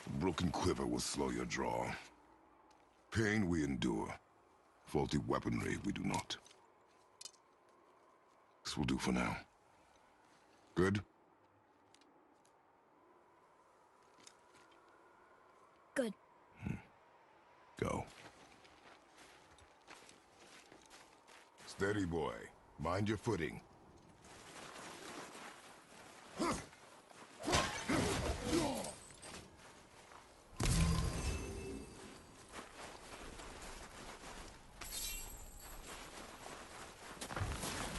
A broken quiver will slow your draw. Pain we endure. Faulty weaponry we do not. This will do for now. Good? Good. Go. Steady, boy. Mind your footing.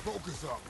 Focus up.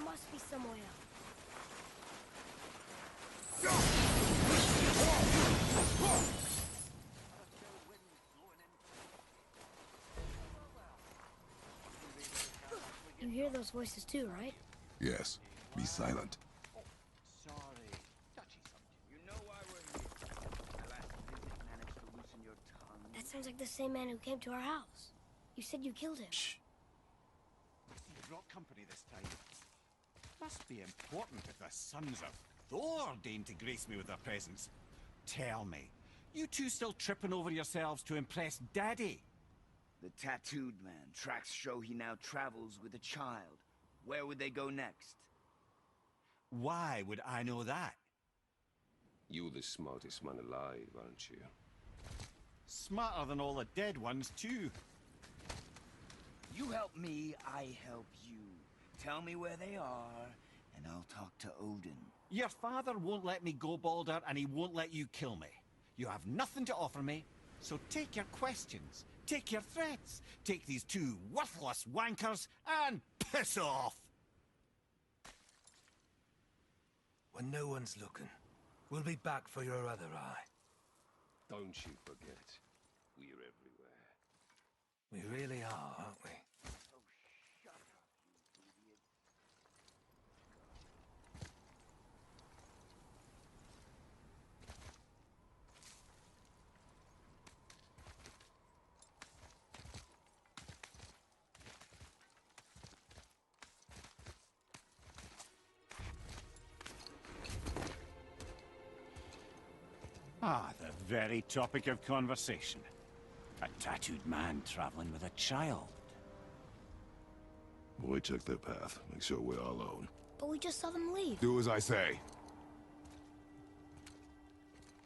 Must be some way out. You hear those voices too, right? Yes. Be silent. Sorry. Touchy subject. You know why we're here. My last visit managed to loosen your tongue. That sounds like the same man who came to our house. You said you killed him. Shh. You brought company this time. Must be important if the sons of Thor deign to grace me with their presence. Tell me, you two still tripping over yourselves to impress Daddy? The tattooed man. Tracks show he now travels with a child. Where would they go next? Why would I know that? You're the smartest man alive, aren't you? Smarter than all the dead ones, too. You help me, I help you. Tell me where they are, and I'll talk to Odin. Your father won't let me go, Balder, and he won't let you kill me. You have nothing to offer me, so take your questions, take your threats, take these two worthless wankers, and piss off! When no one's looking, we'll be back for your other eye. Don't you forget, we're everywhere. We really are, aren't we? Oh, shut up, you idiot. Ah, the very topic of conversation. A tattooed man traveling with a child. Boy, check their path. Make sure we're all alone. But we just saw them leave. Do as I say.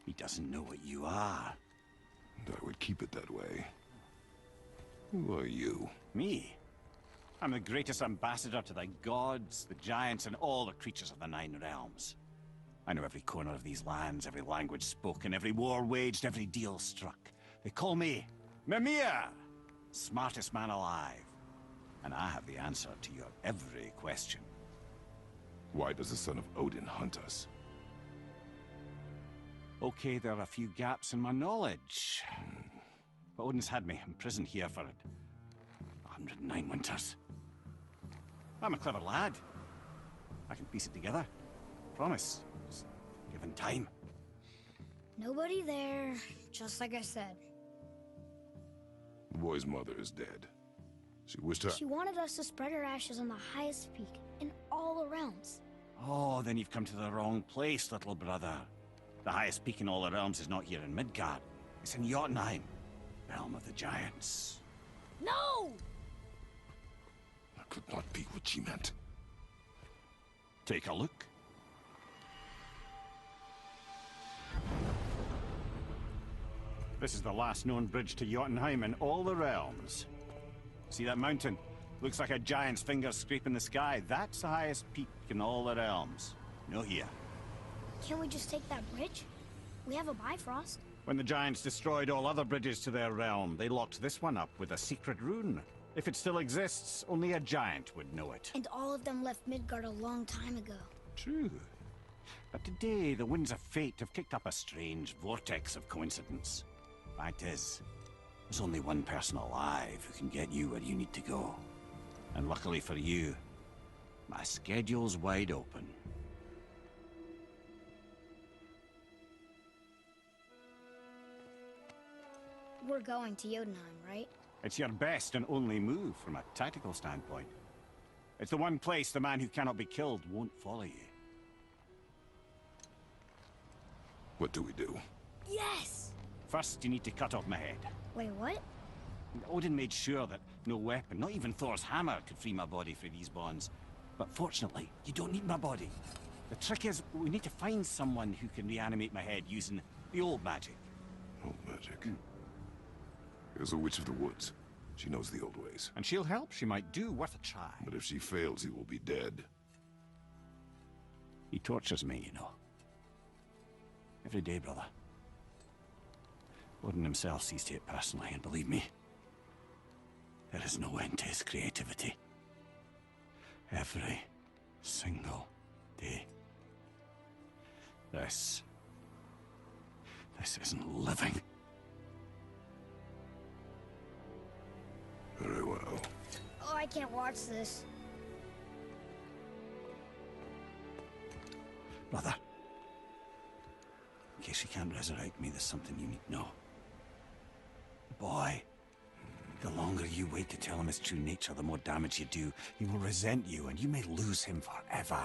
He doesn't know what you are. And I would keep it that way. Who are you? Me? I'm the greatest ambassador to the gods, the giants, and all the creatures of the Nine Realms. I know every corner of these lands, every language spoken, every war waged, every deal struck. They call me Mimir, smartest man alive. And I have the answer to your every question. Why does the son of Odin hunt us? Okay, there are a few gaps in my knowledge. But Odin's had me imprisoned here for 109 winters. I'm a clever lad. I can piece it together. Promise. Just given time. Nobody there, just like I said. The boy's mother is dead. She wished her... She wanted us to spread her ashes on the highest peak in all the realms. Oh, then you've come to the wrong place, little brother. The highest peak in all the realms is not here in Midgard. It's in Jotunheim, realm of the giants. No! That could not be what she meant. Take a look. This is the last known bridge to Jotunheim in all the realms. See that mountain? Looks like a giant's fingers scraping the sky. That's the highest peak in all the realms. No here. Can't we just take that bridge? We have a Bifrost. When the giants destroyed all other bridges to their realm, they locked this one up with a secret rune. If it still exists, only a giant would know it. And all of them left Midgard a long time ago. True. But today, the winds of fate have kicked up a strange vortex of coincidence. Fact is, there's only one person alive who can get you where you need to go. And luckily for you, my schedule's wide open. We're going to Jotunheim, right? It's your best and only move from a tactical standpoint. It's the one place the man who cannot be killed won't follow you. What do we do? Yes! First, you need to cut off my head. Wait, what? Odin made sure that no weapon, not even Thor's hammer, could free my body from these bonds. But fortunately, you don't need my body. The trick is, we need to find someone who can reanimate my head using the old magic. Old magic. Here's a witch of the woods. She knows the old ways. And she'll help, she might do, worth a try. But if she fails, he will be dead. He tortures me, you know. Every day, brother. Odin himself sees to it personally, and believe me, there is no end to his creativity. Every single day. This isn't living. Very well. Oh, I can't watch this. Brother, in case you can't resurrect me, there's something you need to know. Boy, the longer you wait to tell him his true nature, the more damage you do. He will resent you, and you may lose him forever.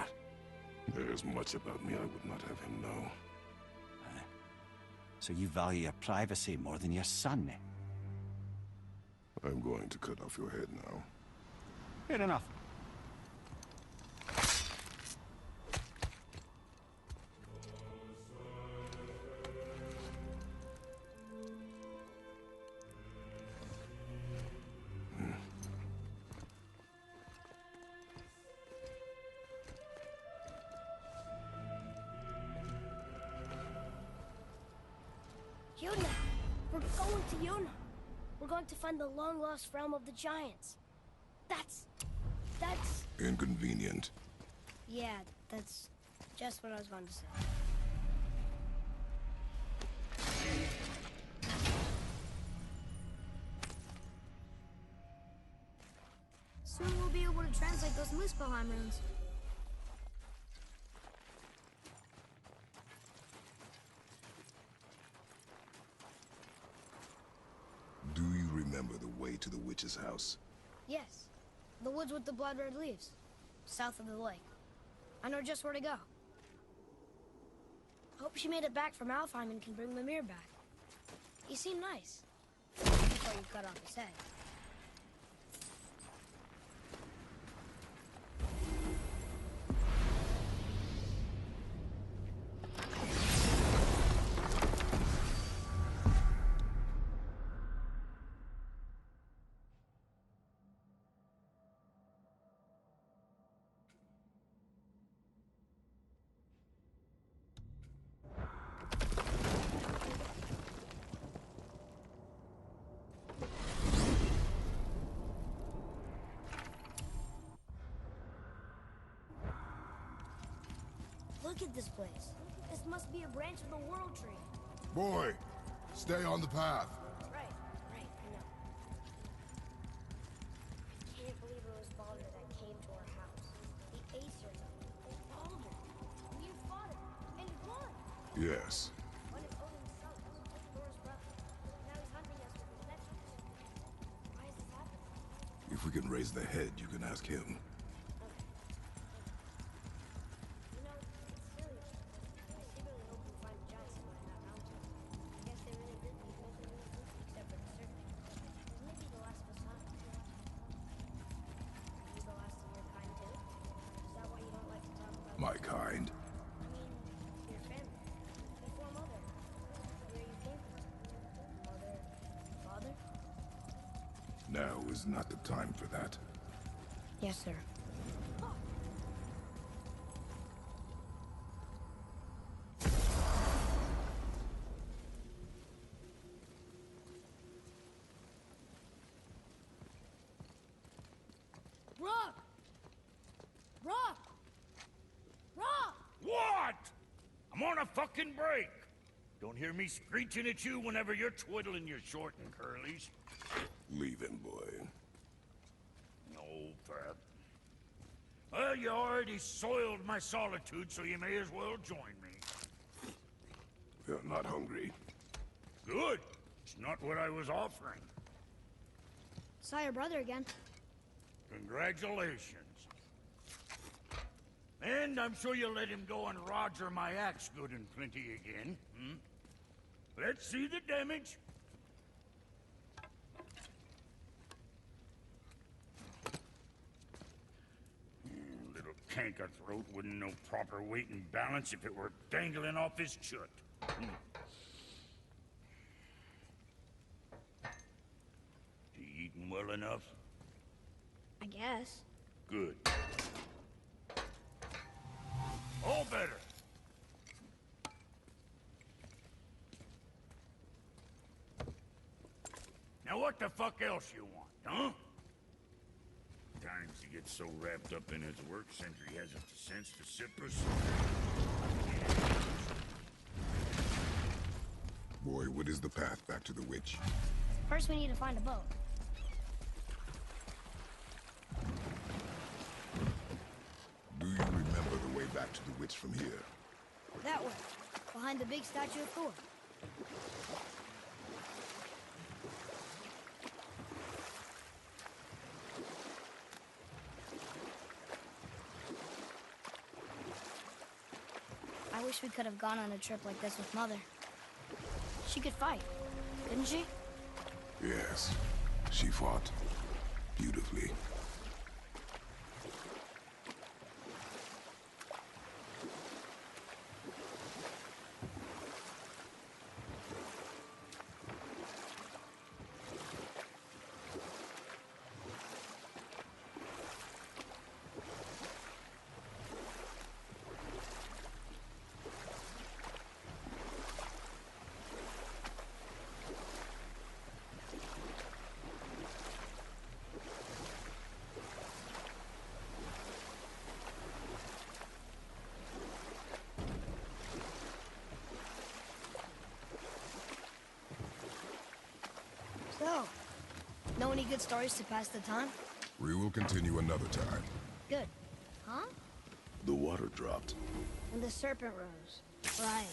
There is much about me I would not have him know. So you value your privacy more than your son, eh? I'm going to cut off your head now. Fair enough. Yuna! We're going to Yuna! We're going to find the long-lost realm of the giants. That's... Inconvenient. Yeah, that's just what I was going to say. Soon we'll be able to translate those Muspelheim runes. Do you remember the way to the witch's house? Yes. The woods with the blood-red leaves. South of the lake. I know just where to go. Hope she made it back from Alfheim and can bring Mimir back. He seemed nice. Before you cut off his head. Look at this place. This must be a branch of the World Tree. Boy, stay on the path. Right, I know. Can't believe it was Baldur that came to our house. The Aesir. Baldur. You fought him, and won. Yes. One of Odin's sons, Thor's brother. Now he's hunting us with his nephews. Why is this happening? If we can raise the head, you can ask him. You know, it's silly. I secretly hope we find giants behind that mountain. I guess they really did leave most of the except for the serpent. Maybe the last of us not. Are you the last of your kind too? Is that why you don't like to talk about My kind. I mean, your family. Before Mother. Where you came from. Mother, father? Now is not the time for that. Yes, sir. Rock! Rock! Rock! What? I'm on a fucking break. Don't hear me screeching at you whenever you're twiddling your short and curlies. Leave him, boy. No, Pat. Well, you already soiled my solitude, so you may as well join me. You're not hungry. Good. It's not what I was offering. Saw your brother again. Congratulations. And I'm sure you'll let him go and roger my axe good and plenty again, hmm? Let's see the damage. Little canker throat wouldn't know proper weight and balance if it were dangling off his chut. You eating well enough? I guess. Good. All better. Now what the fuck else you want, huh? Times he gets so wrapped up in his work, Sentry hasn't the sense to sit for some. Boy, what is the path back to the witch? First, we need to find a boat. Do you remember the way back to the witch from here? That way, behind the big statue of Thor. I wish we could have gone on a trip like this with Mother. She could fight, couldn't she? Yes, she fought beautifully. So, know any good stories to pass the time? We will continue another time. Good. Huh? The water dropped. And the serpent rose. Right.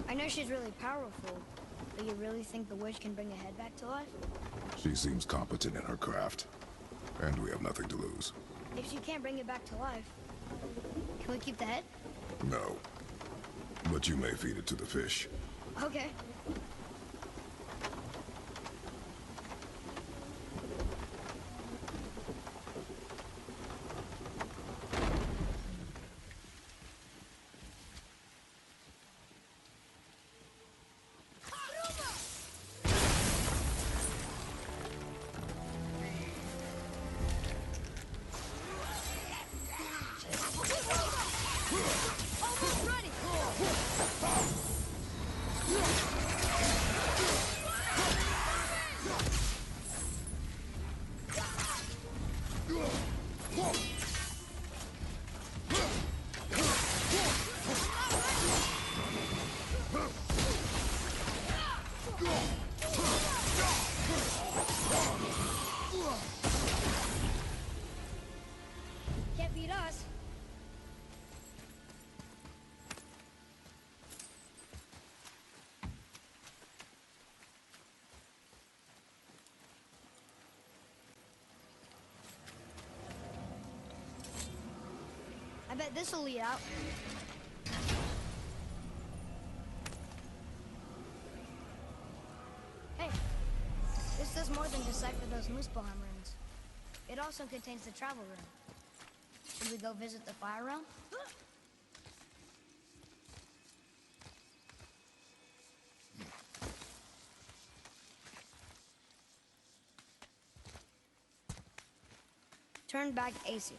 I know she's really powerful, but you really think the witch can bring a head back to life? She seems competent in her craft. And we have nothing to lose. If she can't bring it back to life, can we keep the head? No. But you may feed it to the fish. Okay. Almost ready! Can't beat us. I bet this'll lead out. Hey, this does more than decipher those Muspelheim runes. It also contains the travel room. Should we go visit the fire realm? Turn back Aesir.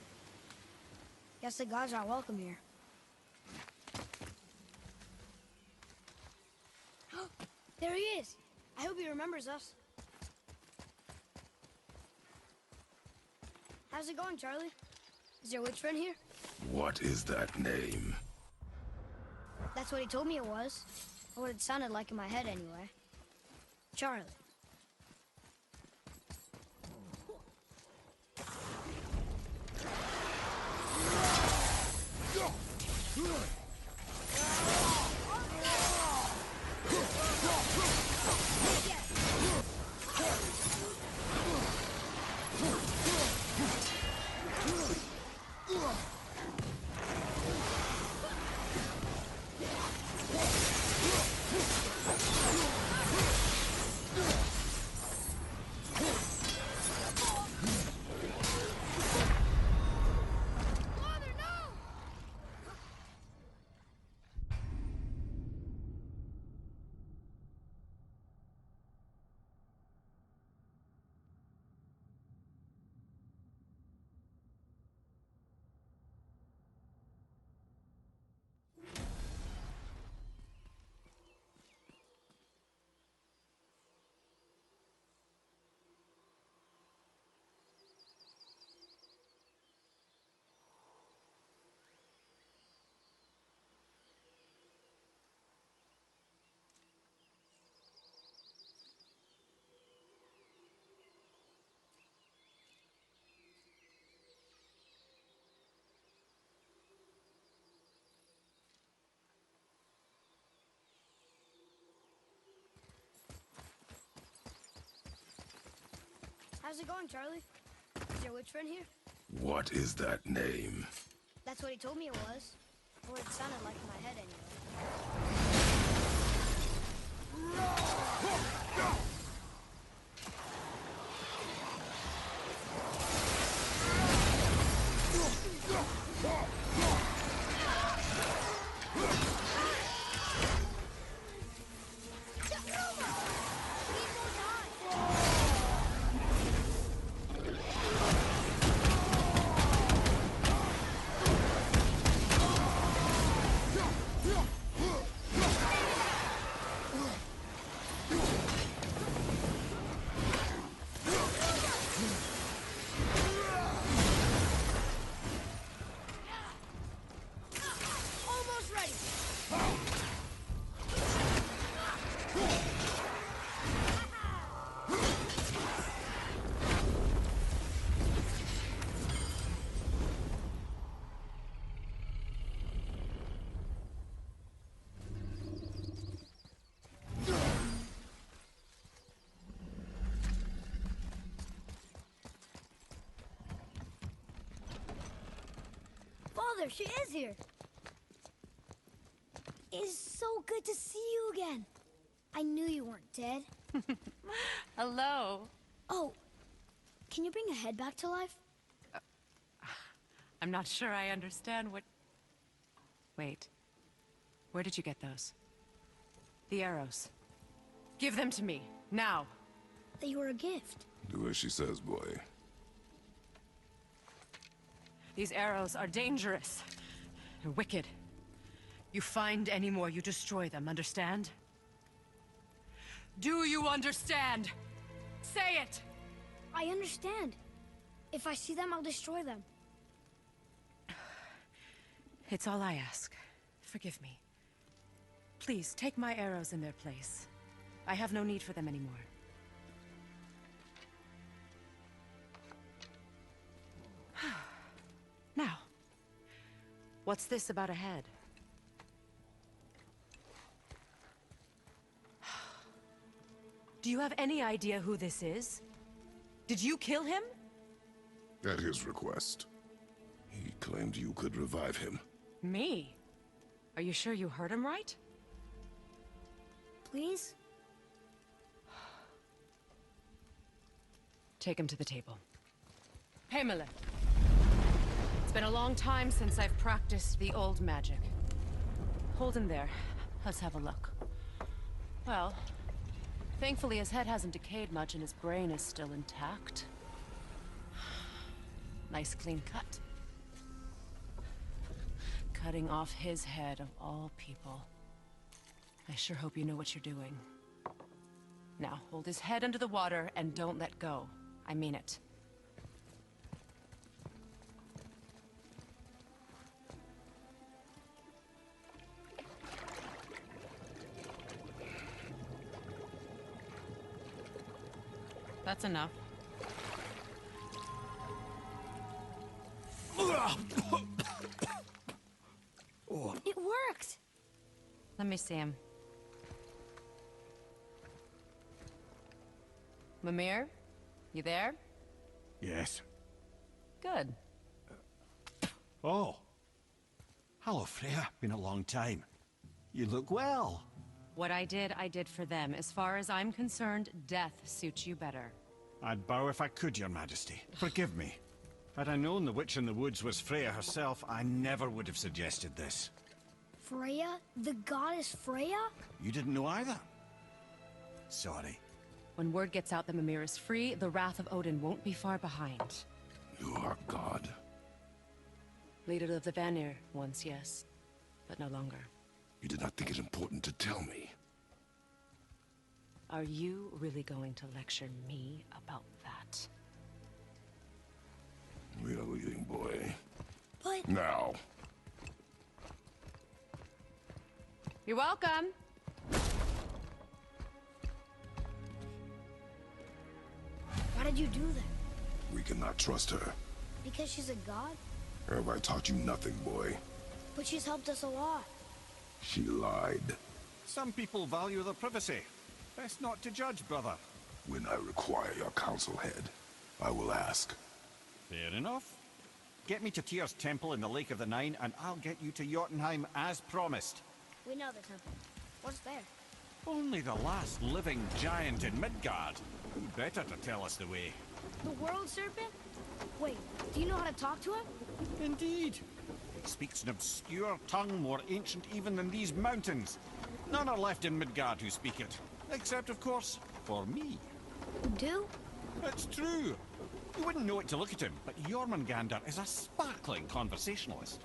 Guess the gods are welcome here. There he is! I hope he remembers us. How's it going, Charlie? Is your witch friend here? What is that name? That's what he told me it was. Or what it sounded like in my head, anyway. Charlie. How's it going, Charlie? Is your witch friend here? What is that name? That's what he told me it was. Or what it sounded like in my head, anyway. Father, she is here. It's so good to see you again. I knew you weren't dead. Hello. Oh, can you bring a head back to life? I'm not sure I understand what... Wait. Where did you get those? The arrows. Give them to me, now. They were a gift. Do as she says, boy. These arrows are dangerous and wicked. You find any more, you destroy them, understand? Do you understand? Say it! I understand. If I see them, I'll destroy them. It's all I ask. Forgive me. Please, take my arrows in their place. I have no need for them anymore. Now, what's this about a head? Do you have any idea who this is? Did you kill him? At his request. He claimed you could revive him. Me? Are you sure you heard him right? Please? Take him to the table. Pamela. It's been a long time since I've practiced the old magic. Hold him there. Let's have a look. Well, thankfully his head hasn't decayed much and his brain is still intact. Nice clean cut. Cutting off his head of all people. I sure hope you know what you're doing. Now, hold his head under the water and don't let go. I mean it. That's enough. It worked! Let me see him. Mimir? You there? Yes. Good. Oh. Hello, Freya. Been a long time. You look well. What I did for them. As far as I'm concerned, death suits you better. I'd bow if I could, Your Majesty. Forgive me. Had I known the witch in the woods was Freya herself, I never would have suggested this. Freya? The goddess Freya? You didn't know either? Sorry. When word gets out that Mimir is free, the wrath of Odin won't be far behind. You are God. Leader of the Vanir, once yes, but no longer. You did not think it important to tell me. Are you really going to lecture me about that? We are leaving, boy. But... Now. You're welcome! Why did you do that? We cannot trust her. Because she's a god? Have I taught you nothing, boy? But she's helped us a lot. She lied. Some people value their privacy. Best not to judge, brother. When I require your council head, I will ask. Fair enough. Get me to Tyr's temple in the Lake of the Nine, and I'll get you to Jotunheim as promised. We know the temple. What's there? Only the last living giant in Midgard. Who better to tell us the way? The world serpent? Wait, do you know how to talk to him? Indeed. It speaks an obscure tongue more ancient even than these mountains. None are left in Midgard who speak it. Except, of course, for me. You do? It's true. You wouldn't know it to look at him, but Jormungandr is a sparkling conversationalist.